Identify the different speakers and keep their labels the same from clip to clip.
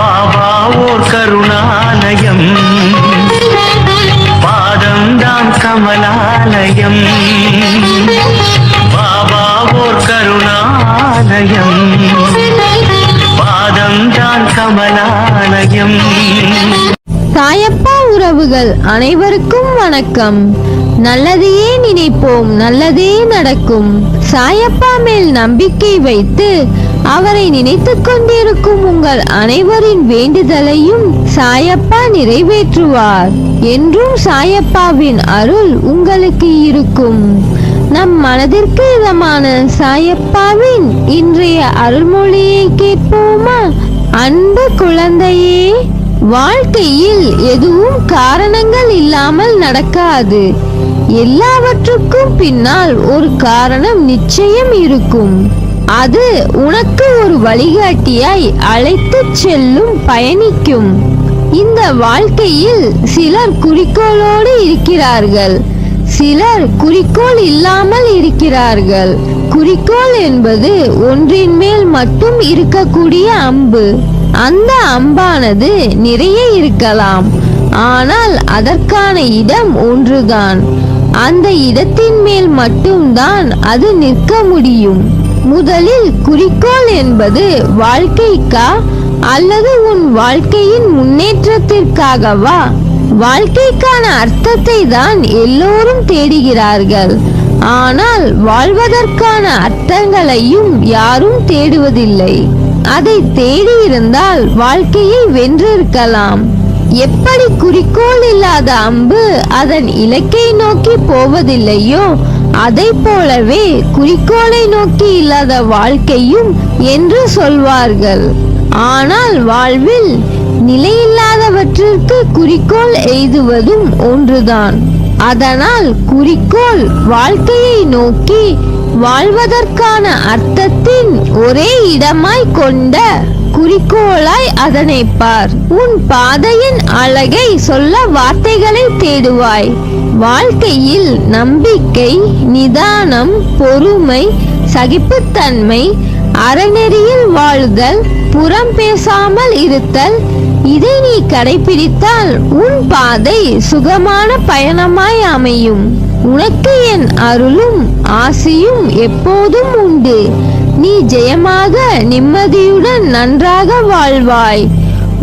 Speaker 1: பாபா ஓர் கருணாலயம், பாதம்தான் கமலாலயம். பாபா ஓர் கருணாலயம், பாதம்தான் கமலாலயம்.
Speaker 2: சாயப்பா உறவுகள் அனைவருக்கும் வணக்கம். நல்லதையே நினைப்போம், நல்லதே நடக்கும். சாயப்பா மேல் நம்பிக்கை வைத்து அவரை நினைத்துக் கொண்டிருக்கும் உங்கள் அனைவரின் வேண்டுதலையும் சாயப்பா நிறைவேற்றுவார். என்றும் சாயப்பாவின் அருள் உங்களுக்கு இருக்கும். நம் மனதிற்கு இதமான சாயப்பாவின் இன்றைய அருள்மொழியை கேட்போமா? அன்பு குழந்தையே, வாழ்க்கையில் எதுவும் காரணங்கள் இல்லாமல் நடக்காது. எல்லாவற்றுக்கும் பின்னால் ஒரு காரணம் நிச்சயம் இருக்கும். அது உனக்கு ஒரு வழிகாட்டியாய் அழைத்துச் செல்லும், பயணிக்கும். இந்த வாழ்க்கையில் சிலர் குறிக்கோளோடு இருக்கிறார்கள், சிலர் குறிக்கோள் இல்லாமல் இருக்கிறார்கள். குறிக்கோள் என்பது ஒன்றின் மேல் மட்டும் இருக்கக்கூடிய அம்பு. அந்த அம்பானது நிறைய இருக்கலாம், ஆனால் அதற்கான இடம் ஒன்றுதான். அந்த இடத்தின் மேல் மட்டும்தான் அது நிற்க முடியும். முதலில் குறிக்கோள் என்பது வாழ்க்கைக்கா அல்லது உன் வாழ்க்கையின் முன்னேற்றத்திற்காகவா? வாழ்க்கைக்கான அர்த்தத்தை தான் எல்லோரும் தேடுகிறார்கள், ஆனால் வாழ்வதற்கான அர்த்தங்களையும் யாரும் தேடுவதில்லை. அதை தேடி இருந்தால் வாழ்க்கையை வென்றிருக்கலாம். எப்படி குறிக்கோள் இல்லாத அம்பு அதன் இலக்கை நோக்கி போவதில்லையோ, அதை போலவே குறிக்கோளை நோக்கி இல்லாத வாழ்க்கையும் என்று சொல்வார்கள். ஆனால் வாழ்வில் நிலையில்லாதவற்றிற்கு குறிக்கோள் எய்துவதும் ஒன்றுதான். அதனால் குறிக்கோள் வாழ்க்கையை நோக்கி வாழ்வதற்கான அர்த்தத்தின் ஒரே இடமாய் கொண்ட குறிக்கோளாய் அதனை பார். உன் பாதையின் அழகை சொல்ல வார்த்தைகளை தேடுவாய். வாழ்க்கையில் நம்பிக்கை, நிதானம், பொறுமை, சகிப்புத்தன்மை, அறநெறியில் வாழுதல், புறம் பேசாமல் இருத்தல், இதை நீ கடைபிடித்தால் உன் பாதை சுகமான பயணமாய் அமையும். உனக்கு என் அருளும் ஆசியும் எப்போதும் உண்டு. நீ ஜெயமாக நிம்மதியுடன் நன்றாக வாழ்வாய்.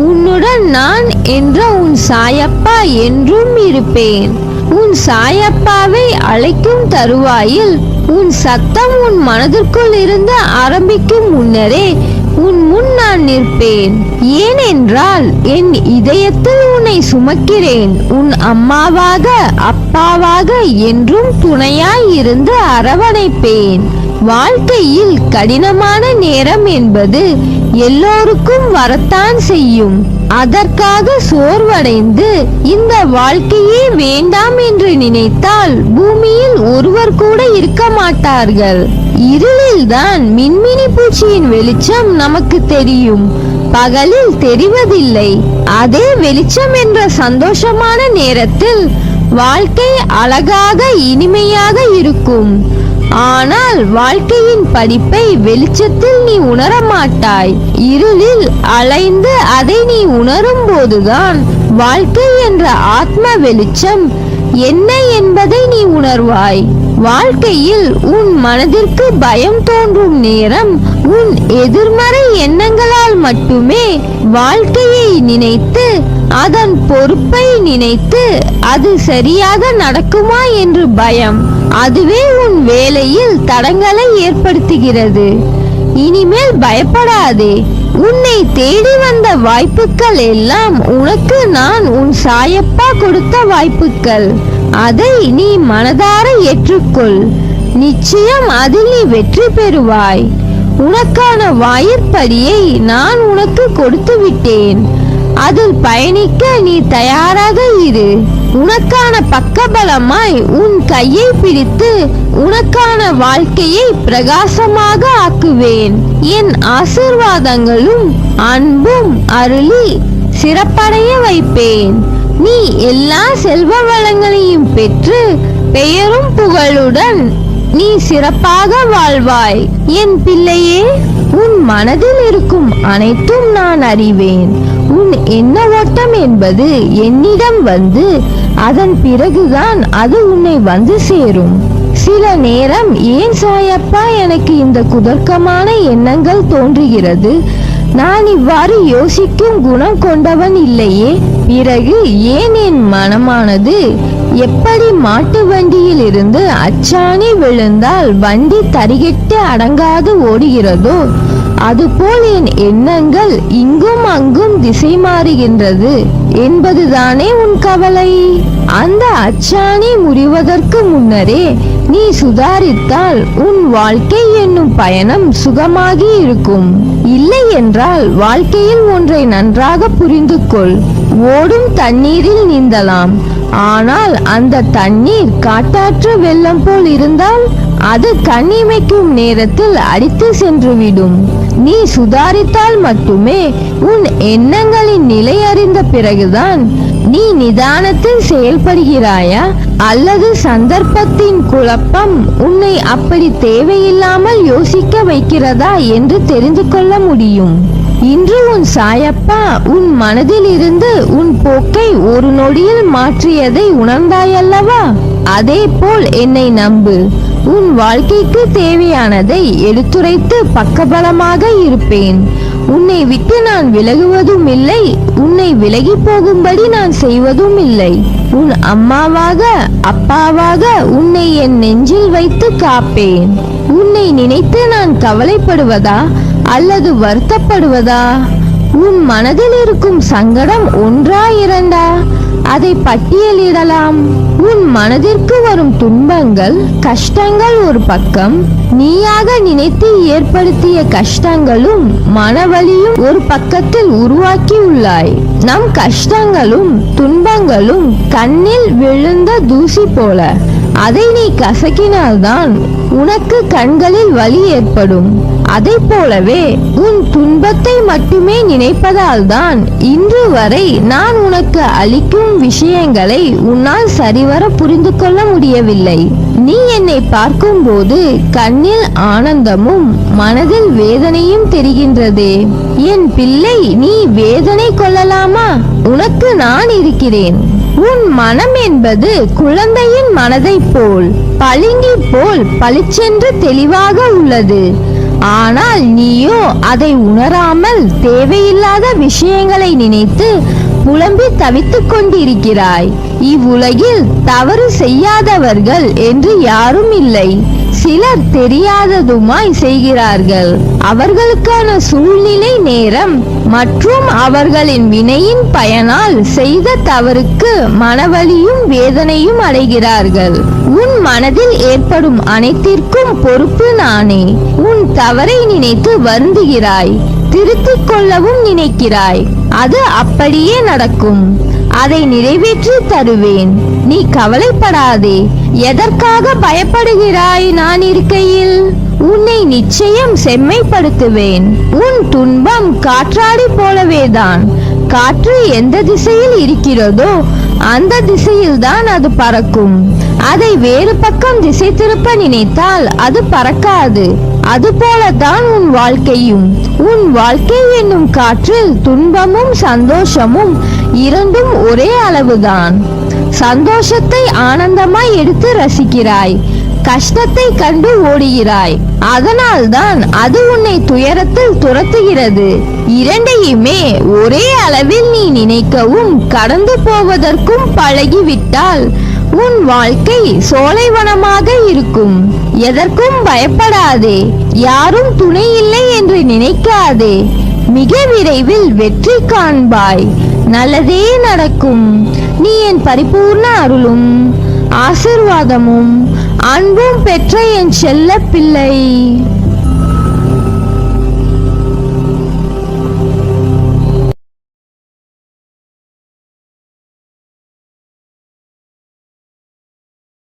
Speaker 2: உன்னுடன் நான் என்ற உன் சாயப்பா என்றும் இருப்பேன். உன் சாயப்பாவை அழைக்கும் தருவாயில் உன் சத்தம் உன் மனதிற்குள் இருந்து ஆரம்பிக்கும் முன்னரே உன் முன் நான் நிற்பேன். ஏனென்றால் என் இதயத்தில் உன்னை சுமக்கிறேன். உன் அம்மாவாக அப்பாவாக என்றும் துணையாய் இருந்து அரவணைப்பேன். வாழ்க்கையில் கடினமான நேரம் என்பது எல்லோருக்கும் வரத்தான் செய்யும். அதற்காக சோர்வடைந்து இந்த வாழ்க்கையே வேண்டாம் என்று நினைத்தால் பூமியில் ஒருவர் கூட இருக்க மாட்டார்கள். இருளில்தான் மின்மினி பூச்சியின் வெளிச்சம் நமக்கு தெரியும், பகலில் தெரிவதில்லை. அதே வெளிச்சம் என்ற சந்தோஷமான நேரத்தில் வாழ்க்கை அழகாக இனிமையாக இருக்கும். ஆனால் வாழ்க்கையின் படிப்பை வெளிச்சத்தில் நீ உணர மாட்டாய். இருளில் அலைந்து அதை நீ உணரும் போதுதான் வாழ்க்கை என்ற ஆத்ம வெளிச்சம் என்ன என்பதை நீ உணர்வாய். வாழ்க்கையில் உன் மனதிற்கு பயம் தோன்றும் நேரம் உன் எதிர்மறை எண்ணங்களால் மட்டுமே. வாழ்க்கையை நினைத்து அதன் பொறுப்பை நினைத்து அது சரியாக நடக்குமா என்று பயம், அதுவே உன் வேலையில் தடங்களை ஏற்படுத்துகிறது. இனிமேல் பயப்படாதே. உன்னை தேடி வந்த வாய்ப்புகள் எல்லாம் உனக்கு நான் உன் சாயப்பா கொடுத்த வாய்ப்புகள். அதை நீ மனதார ஏற்றுக்கொள். நிச்சயம் அதில் நீ வெற்றி பெறுவாய். உனக்கான வாயிற்படியை நான் உனக்கு கொடுத்து விட்டேன். அதில் பயணிக்க நீ தயாராக இரு. உனக்கான பக்கபலமாய் உன் கையை பிடித்து உனக்கான வாழ்க்கையை பிரகாசமாக ஆக்குவேன். என் ஆசீர்வாதங்களும் அன்பும் அருளி சிறப்படைய வைப்பேன். நீ எல்லா செல்வ வளங்களையும் பெற்று பெயரும் புகழுடன் நீ சிறப்பாக வாழ்வாய். என் பிள்ளையே, உன் மனதில் இருக்கும் அனைத்தும் நான் அறிவேன். உன் எண்ண ஓட்டம் என்பது என்னிடம் வந்து அதன் பிறகுதான் அது உன்னை வந்து சேரும். சில நேரம் ஏன் சாயப்பா எனக்கு இந்த குதர்க்கமான எண்ணங்கள் தோன்றுகிறது? நான் இவ்வாறு யோசிக்கும் குணம் கொண்டவன் இல்லையே. பிறகு ஏன் என் மனமானது எப்படி மாட்டு வண்டியில் இருந்து அச்சாணி விழுந்தால் வண்டி தரிகெட்டு அடங்காது ஓடுகிறதோ அதுபோல் என் எண்ணங்கள் இங்கும் அங்கும் திசை மாறுகின்றது என்பதுதானே உன் கவலை. அந்த அச்சாணி முறிவதற்கு முன்னரே நீ சுதாரித்தால் உன் வாழ்க்கை என்னும் பயணம் சுகமாகி இருக்கும். இல்லை என்றால் வாழ்க்கையில் ஒன்றை நன்றாக புரிந்து கொள். ஓடும் தண்ணீரில் நீந்தலாம், ஆனால் அந்த தண்ணீர் காட்டாற்று வெள்ளம் போல் இருந்தால் அது கண்ணிமைக்கும் நேரத்தில் அடித்து சென்றுவிடும். நீ சுதாரித்தால் மட்டுமே உன் எண்ணங்களின் நிலை அறிந்த பிறகுதான் நீ நிதானத்தில் செயல்படுகிறாயா அல்லது சந்தர்ப்பத்தின் குழப்பம் உன்னை அப்படி தேவையில்லாமல் யோசிக்க வைக்கிறதா என்று தெரிந்து கொள்ள முடியும். இன்று உன் சாயப்பா உன் மனதில் இருந்து உன் போக்கை ஒரு நொடியில் மாற்றியதை உணர்ந்தாயல்லவா? அதே போல் என்னை நம்பு. உன் வாழ்க்கைக்கு தேவையானதை எடுத்துரைத்து பக்கபலமாக இருப்பேன். உன்னை விட்டு நான் விலகுவதும் இல்லை, உன்னை விலகி போகும்படி நான் செய்வதும் இல்லை. உன் அம்மாவாக அப்பாவாக உன்னை என் நெஞ்சில் வைத்து காப்பேன். உன்னை நினைத்து நான் கவலைப்படுவதா அல்லது வருத்தப்படுவதா? உன் மனதில் இருக்கும் சங்கடம் ஒன்றா இரண்டா? அதை பட்டியலிடலாம். உன் மனதிற்கு வரும் துன்பங்கள் கஷ்டங்கள் ஒரு பக்கம், நீயாக நினைத்து ஏற்படுத்திய கஷ்டங்களும் மனவலியும் ஒரு பக்கத்தில் உருவாக்கியுள்ளாய். நம் கஷ்டங்களும் துன்பங்களும் கண்ணில் விழுந்த தூசி போல. அதை நீ கசக்கினால்தான் உனக்கு கண்களில் வலி ஏற்படும். அதை போலவே உன் துன்பத்தை மட்டுமே நினைப்பதால் தான் இன்று வரை நான் உனக்கு அளிக்கும் விஷயங்களை உன்னால் சரிவர புரிந்து கொள்ள முடியவில்லை. நீ என்னை பார்க்கும் போது கண்ணில் ஆனந்தமும் மனதில் வேதனையும் தெரிகின்றதே. என் பிள்ளை, நீ வேதனை கொள்ளலாமா? உனக்கு நான் இருக்கிறேன். உன் மனம் என்பது குழந்தையின் மனதை போல் பளிங்கி போல் பளிச்சென்று தெளிவாக உள்ளது. ஆனால் நீயோ அதை உணராமல் தேவையில்லாத விஷயங்களை நினைத்து புலம்பி தவித்துக் கொண்டிருக்கிறாய். இவ்வுலகில் தவறு செய்யாதவர்கள் என்று யாரும் இல்லை. சிலர் தெரியாததுமாய் செய்கிறார்கள். அவர்களுக்கான சூழ்நிலை, நேரம் மற்றும் அவர்களின் வினையின் பயனால் செய்த தவறுக்கு மனவலியும் வேதனையும் அடைகிறார்கள். உன் மனதில் ஏற்படும் அனைத்திற்கும் பொறுப்பு நானே. உன் தவறை நினைத்து வருந்துகிறாய், திருத்திக் கொள்ளவும் நினைக்கிறாய். அது அப்படியே நடக்கும். அதை நிறைவேற்றி தருவேன். நீ கவலைப்படாதே. எதற்காக பயப்படுகிறாய்? நான் இருக்கையில் உன்னை நிச்சயம் செம்மைப்படுத்துவேன். உன் துன்பம் காற்றாடி போலவேதான். காற்று எந்த திசையில் இருக்கிறதோ அந்த திசையில் தான் அது பறக்கும். அதை வேறு பக்கம் திசை திருப்ப நினைத்தால் அது பறக்காது. அதுபோலதான் உன் வாழ்க்கையும். உன் வாழ்க்கை என்னும் காற்றில் துன்பமும் சந்தோஷமும் இரண்டும் ஒரே அளவுதான். சந்தோஷத்தை ஆனந்தமாய் எடுத்து ரசிக்கிறாய், கஷ்டத்தை கண்டு ஓடுகிறாய். அதனால்தான் அது உன்னை துயரத்தில் துரத்துகிறது. இரண்டையுமே ஒரே அளவில் நீ நினைக்கவும் கடந்து போவதற்கும் பழகிவிட்டால் உன் வாழ்க்கை சோலைவனமாக இருக்கும். எதற்கும் பயப்படாதே. யாரும் துணை இல்லை என்று நினைக்காதே. மிக விரைவில் வெற்றி காண்பாய். நல்லதே நடக்கும். நீ என் பரிபூர்ண அருளும் ஆசீர்வாதமும் அன்பும் பெற்ற என் செல்ல பிள்ளை.